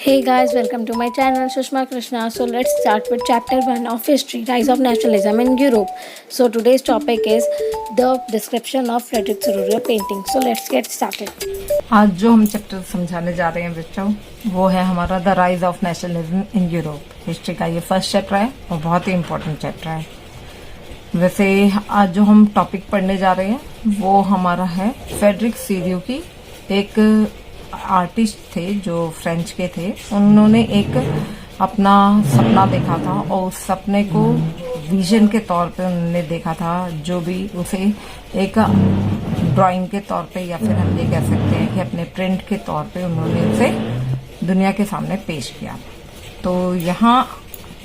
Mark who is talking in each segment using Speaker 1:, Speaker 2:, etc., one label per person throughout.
Speaker 1: Hey guys, welcome to my channel Sushma Krishna. So let's start with chapter 1 of history, rise of nationalism in Europe. So today's topic is the description of Frederick Sorrow painting. So let's get started.
Speaker 2: आज जो हम chapter समझाने जा रहे हैं बच्चों वो है हमारा the rise of nationalism in Europe. History का ये फर्स्ट चैप्टर है और बहुत ही इम्पोर्टेंट चैप्टर है। वैसे आज जो हम टॉपिक पढ़ने जा रहे हैं वो हमारा है फ्रेडरिक सीरियो की। एक आर्टिस्ट थे जो फ्रेंच के थे, उन्होंने एक अपना सपना देखा था और उस सपने को विजन के तौर पे उन्होंने देखा था, जो भी उसे एक ड्राइंग के तौर पे या फिर हम ये कह सकते हैं कि अपने प्रिंट के तौर पे उन्होंने उसे दुनिया के सामने पेश किया। तो यहाँ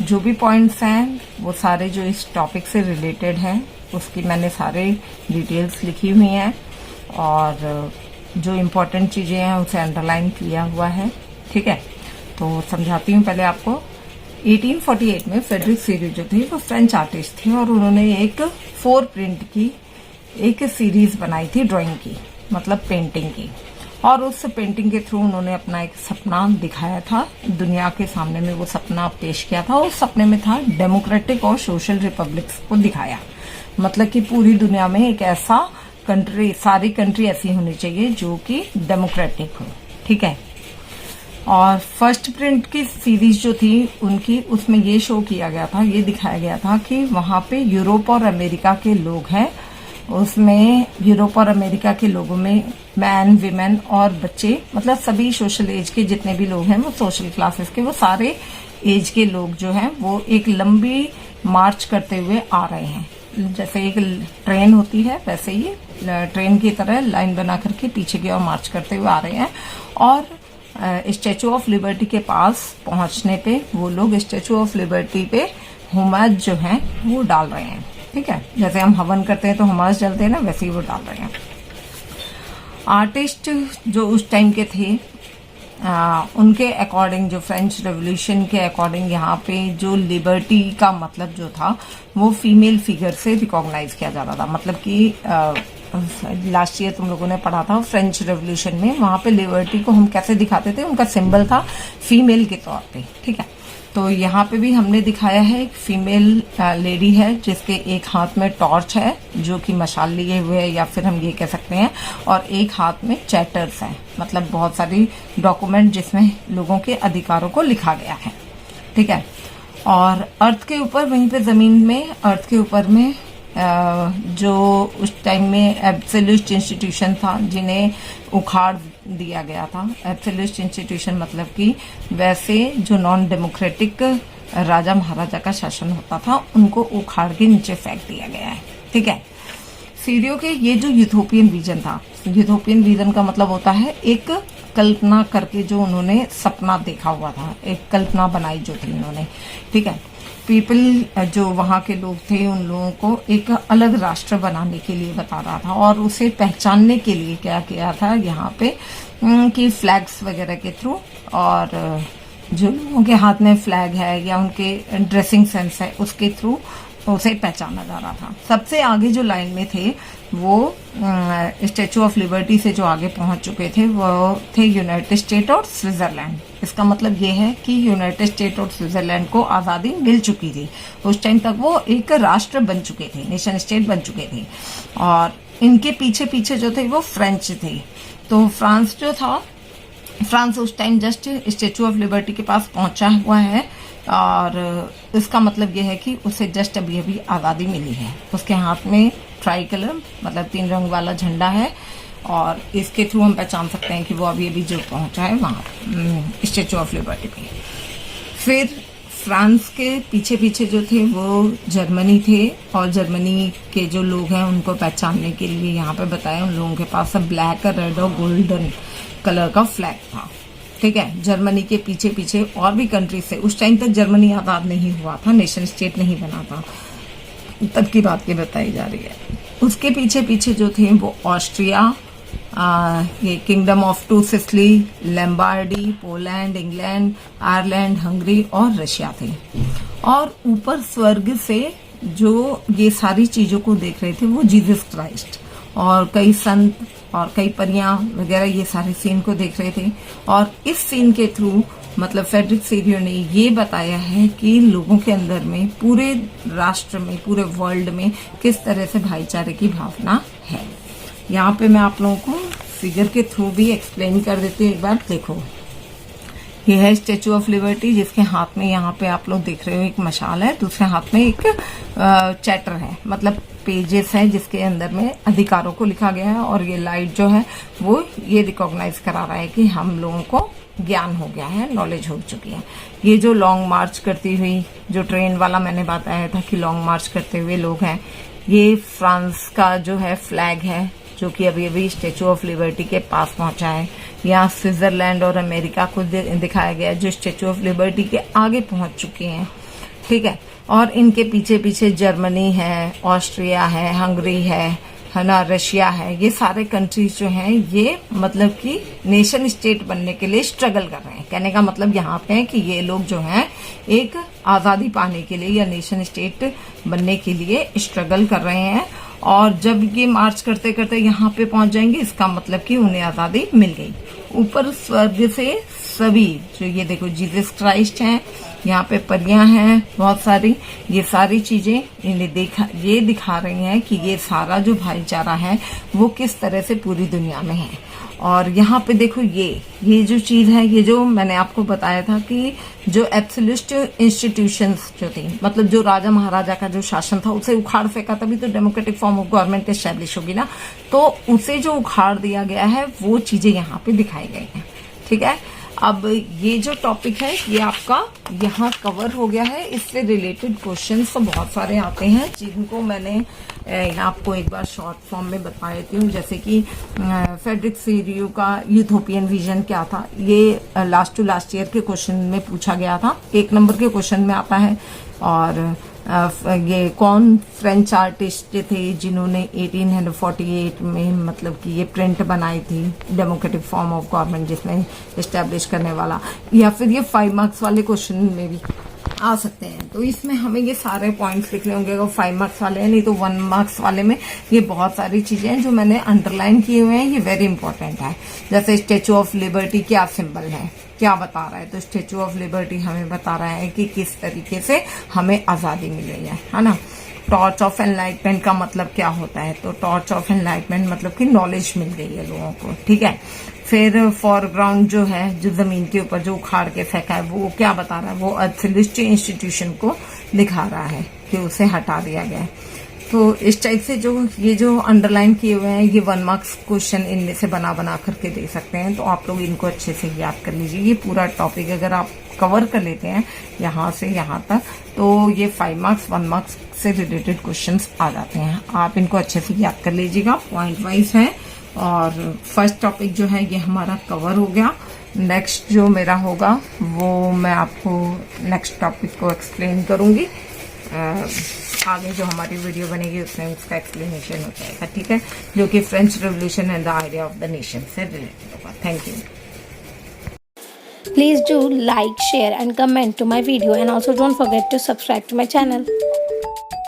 Speaker 2: जो भी पॉइंट्स हैं वो सारे जो इस टॉपिक से रिलेटेड हैं उसकी मैंने सारे डिटेल्स लिखी हुई हैं और जो इम्पोर्टेंट चीजें हैं उसे अंडरलाइन किया हुआ है। ठीक है, तो समझाती हूँ पहले आपको। 1848 में फ्रेडरिक सीरियो जो थे वो फ्रेंच आर्टिस्ट थे और उन्होंने एक 4 प्रिंट की एक सीरीज बनाई थी ड्राइंग की, मतलब पेंटिंग की, और उस पेंटिंग के थ्रू उन्होंने अपना एक सपना दिखाया था दुनिया के सामने में। वो सपना पेश किया था, उस सपने में था डेमोक्रेटिक और सोशल रिपब्लिक्स को दिखाया, मतलब कि पूरी दुनिया में एक ऐसा कंट्री, सारी कंट्री ऐसी होनी चाहिए जो कि डेमोक्रेटिक हो। ठीक है, और फर्स्ट प्रिंट की सीरीज जो थी उनकी, उसमें ये शो किया गया था, ये दिखाया गया था कि वहां पे यूरोप और अमेरिका के लोग हैं। उसमें यूरोप और अमेरिका के लोगों में मैन, विमेन और बच्चे, मतलब सभी सोशल एज के जितने भी लोग हैं, वो सोशल क्लासेस के, वो सारे एज के लोग जो हैं वो एक लंबी मार्च करते हुए आ रहे हैं। जैसे एक ट्रेन होती है वैसे ही ट्रेन की तरह लाइन बना करके पीछे की ओर मार्च करते हुए आ रहे हैं। और स्टैचू ऑफ लिबर्टी के पास पहुंचने पे वो लोग स्टैचू ऑफ लिबर्टी पे हुमाद जो है वो डाल रहे हैं। ठीक है, जैसे हम हवन करते हैं तो हुमाद जलते हैं ना, वैसे ही वो डाल रहे हैं। आर्टिस्ट जो उस टाइम के थे उनके अकॉर्डिंग, जो फ्रेंच रेवोल्यूशन के अकॉर्डिंग, यहाँ पे जो लिबर्टी का मतलब जो था वो फीमेल फिगर से रिकॉग्नाइज किया जा रहा था। मतलब कि लास्ट ईयर तुम लोगों ने पढ़ा था फ्रेंच रेवोल्यूशन में, वहां पे लिबर्टी को हम कैसे दिखाते थे, उनका सिंबल था फीमेल के तौर पे। ठीक है, तो यहाँ पे भी हमने दिखाया है एक फीमेल लेडी है जिसके एक हाथ में टॉर्च है जो कि मशाल लिए हुए है, या फिर हम ये कह सकते हैं, और एक हाथ में चैटर्स है, मतलब बहुत सारी डॉक्यूमेंट जिसमें लोगों के अधिकारों को लिखा गया है। ठीक है, और अर्थ के ऊपर, वहीं पे जमीन में अर्थ के ऊपर में जो उस टाइम में एब्सोल्यूट इंस्टीट्यूशन था जिन्हें उखाड़ दिया गया था। एब्सोल्यूट इंस्टीट्यूशन मतलब कि वैसे जो नॉन डेमोक्रेटिक राजा महाराजा का शासन होता था उनको उखाड़ के नीचे फेंक दिया गया है। ठीक है, सीरियो के ये जो यूथोपियन विजन था, यूथोपियन विजन का मतलब होता है एक कल्पना करके जो उन्होंने सपना देखा हुआ था, एक कल्पना बनाई जो थी उन्होंने। ठीक है, पीपल जो वहाँ के लोग थे उन लोगों को एक अलग राष्ट्र बनाने के लिए बता रहा था और उसे पहचानने के लिए क्या किया था यहाँ पे कि फ्लैग्स वगैरह के थ्रू, और जो लोगों के हाथ में फ्लैग है या उनके ड्रेसिंग सेंस है उसके थ्रू उसे पहचाना जा रहा था। सबसे आगे जो लाइन में थे वो स्टैचू ऑफ लिबर्टी से जो आगे पहुंच चुके थे वो थे यूनाइटेड स्टेट और स्विट्जरलैंड। इसका मतलब ये है कि यूनाइटेड स्टेट और स्विट्जरलैंड को आजादी मिल चुकी थी। उस टाइम तक वो एक राष्ट्र बन चुके थे, नेशन स्टेट बन चुके थे, और इनके पीछे पीछे जो थे वो फ्रेंच थे। तो फ्रांस जो था, फ्रांस उस time just statue of liberty के पास पहुंचा हुआ है और इसका मतलब यह है कि उसे जस्ट अभी अभी आज़ादी मिली है। उसके हाथ में ट्राई कलर, मतलब 3 रंग वाला झंडा है, और इसके थ्रू हम पहचान सकते हैं कि वो अभी अभी जो पहुंचा है वहाँ स्टैचू ऑफ लिबर्टी पे। फिर फ्रांस के पीछे पीछे जो थे वो जर्मनी थे, और जर्मनी के जो लोग हैं उनको पहचानने के लिए यहाँ पे बताया उन लोगों के पास ब्लैक, रेड और गोल्डन कलर का फ्लैग था। ठीक है, जर्मनी के पीछे पीछे और भी कंट्रीज से, उस टाइम तक जर्मनी आजाद नहीं हुआ था, नेशन स्टेट नहीं बना था, तब की बात की बताई जा रही है। उसके पीछे पीछे जो थे वो ऑस्ट्रिया, ये kingdom of two Sicily, Lombardy, Poland, England, Ireland, Hungary और रशिया थे। और ऊपर स्वर्ग से जो ये सारी चीजों को देख रहे थे वो जीसस क्राइस्ट और कई संत और कई परियां वगैरह ये सारे सीन को देख रहे थे। और इस सीन के थ्रू मतलब फ्रेडरिक सेरियो ने ये बताया है कि लोगों के अंदर में, पूरे राष्ट्र में, पूरे वर्ल्ड में किस तरह से भाईचारे की भावना है। यहाँ पे मैं आप लोगों को फिगर के थ्रू भी एक्सप्लेन कर देती हूँ। एक बार देखो, ये है स्टेचू ऑफ लिबर्टी, जिसके हाथ में यहाँ पे आप लोग देख रहे हो एक मशाल है, दूसरे हाथ में एक चैटर है, मतलब पेजेस है जिसके अंदर में अधिकारों को लिखा गया है। और ये लाइट जो है वो ये रिकॉग्नाइज करा रहा है कि हम लोगों को ज्ञान हो गया है, नॉलेज हो चुकी है। ये जो लॉन्ग मार्च करती हुई, जो ट्रेन वाला मैंने बताया था कि लॉन्ग मार्च करते हुए लोग हैं, ये फ्रांस का जो है फ्लैग है, जो कि अभी अभी स्टेचू ऑफ लिबर्टी के पास पहुंचा है। यहाँ स्विट्जरलैंड और अमेरिका को दिखाया गया, जो स्टेचू ऑफ लिबर्टी के आगे पहुंच चुके हैं, ठीक है। और इनके पीछे पीछे जर्मनी है, ऑस्ट्रिया है, हंगरी है ना, रशिया है। ये सारे कंट्रीज जो हैं ये मतलब कि नेशन स्टेट बनने के लिए स्ट्रगल कर रहे हैं। कहने का मतलब यहाँ पे है कि ये लोग जो हैं एक आजादी पाने के लिए या नेशन स्टेट बनने के लिए स्ट्रगल कर रहे हैं। और जब ये मार्च करते करते यहाँ पे पहुंच जाएंगे, इसका मतलब कि उन्हें आजादी मिल गई। ऊपर स्वर्ग से सभी, जो ये देखो जीसस क्राइस्ट हैं, यहाँ पे परियां हैं बहुत सारी, ये सारी चीजें इन्हें ये दिखा रही हैं कि ये सारा जो भाईचारा है वो किस तरह से पूरी दुनिया में है। और यहाँ पे देखो ये जो चीज है, ये जो मैंने आपको बताया था कि जो एब्सोल्यूट इंस्टीट्यूशंस जो थी, मतलब जो राजा महाराजा का जो शासन था उसे उखाड़ फेंका, तभी तो democratic form of government establish होगी ना। तो उसे जो उखाड़ दिया गया है वो चीजें यहाँ पे दिखाई गई हैं, ठीक है। अब ये जो टॉपिक है ये आपका यहाँ कवर हो गया है। इससे रिलेटेड क्वेश्चंस तो बहुत सारे आते हैं, जिनको मैंने आपको एक बार शॉर्ट फॉर्म में बता देती हूँ। जैसे कि फ्रेडरिक सेरियो का यूथोपियन विजन क्या था, ये लास्ट टू लास्ट ईयर के क्वेश्चन में पूछा गया था, 1 नंबर के क्वेश्चन में आता है। और ये कौन फ्रेंच आर्टिस्ट थे जिन्होंने 1848 में मतलब कि ये प्रिंट बनाई थी, डेमोक्रेटिक फॉर्म ऑफ गवर्नमेंट जिसमें एस्टेब्लिश करने वाला। या फिर ये 5 मार्क्स वाले क्वेश्चन में भी आ सकते हैं। तो इसमें हमें ये सारे पॉइंट्स लिखने होंगे, अगर 5 मार्क्स वाले हैं, नहीं तो 1 मार्क्स वाले में ये बहुत सारी चीजें हैं जो मैंने अंडरलाइन किए हुए हैं, ये वेरी इंपॉर्टेंट है। जैसे स्टेचू ऑफ लिबर्टी क्या सिंबल है, क्या बता रहा है, तो स्टेचू ऑफ लिबर्टी हमें बता रहा है कि किस तरीके से हमें आजादी मिली है ना। टॉर्च ऑफ एनलाइटमेंट का मतलब क्या होता है, तो टॉर्च ऑफ एनलाइटमेंट मतलब कि नॉलेज मिल गई है लोगों को, ठीक है। फिर फॉरग्राउंड जो है, जो जमीन के ऊपर जो उखाड़ के फेंका है, वो क्या बता रहा है, वो एब्सोल्यूट इंस्टीट्यूशन को दिखा रहा है कि उसे हटा दिया गया है। तो इस टाइप से जो ये जो अंडरलाइन किए हुए हैं, ये 1 मार्क्स क्वेश्चन इनमें से बना करके दे सकते हैं। तो आप लोग इनको अच्छे से याद कर लीजिए। ये पूरा टॉपिक अगर आप कवर कर लेते हैं यहाँ से यहाँ तक, तो ये 5 मार्क्स 1 मार्क्स से रिलेटेड क्वेश्चंस आ जाते हैं। आप इनको अच्छे से याद कर लीजिएगा, पॉइंट वाइज है। और फर्स्ट टॉपिक जो है ये हमारा कवर हो गया। नेक्स्ट जो मेरा होगा वो मैं आपको नेक्स्ट टॉपिक को एक्सप्लेन करूंगी। आगे जो हमारी वीडियो बनेगी उसमें उसका एक्सप्लेनेशन हो जाएगा, ठीक है, जो कि French revolution and the idea of the nation से रिलेटेड होगा। Thank you.
Speaker 1: Please do like, share and comment to my video, and also don't forget to subscribe to my channel.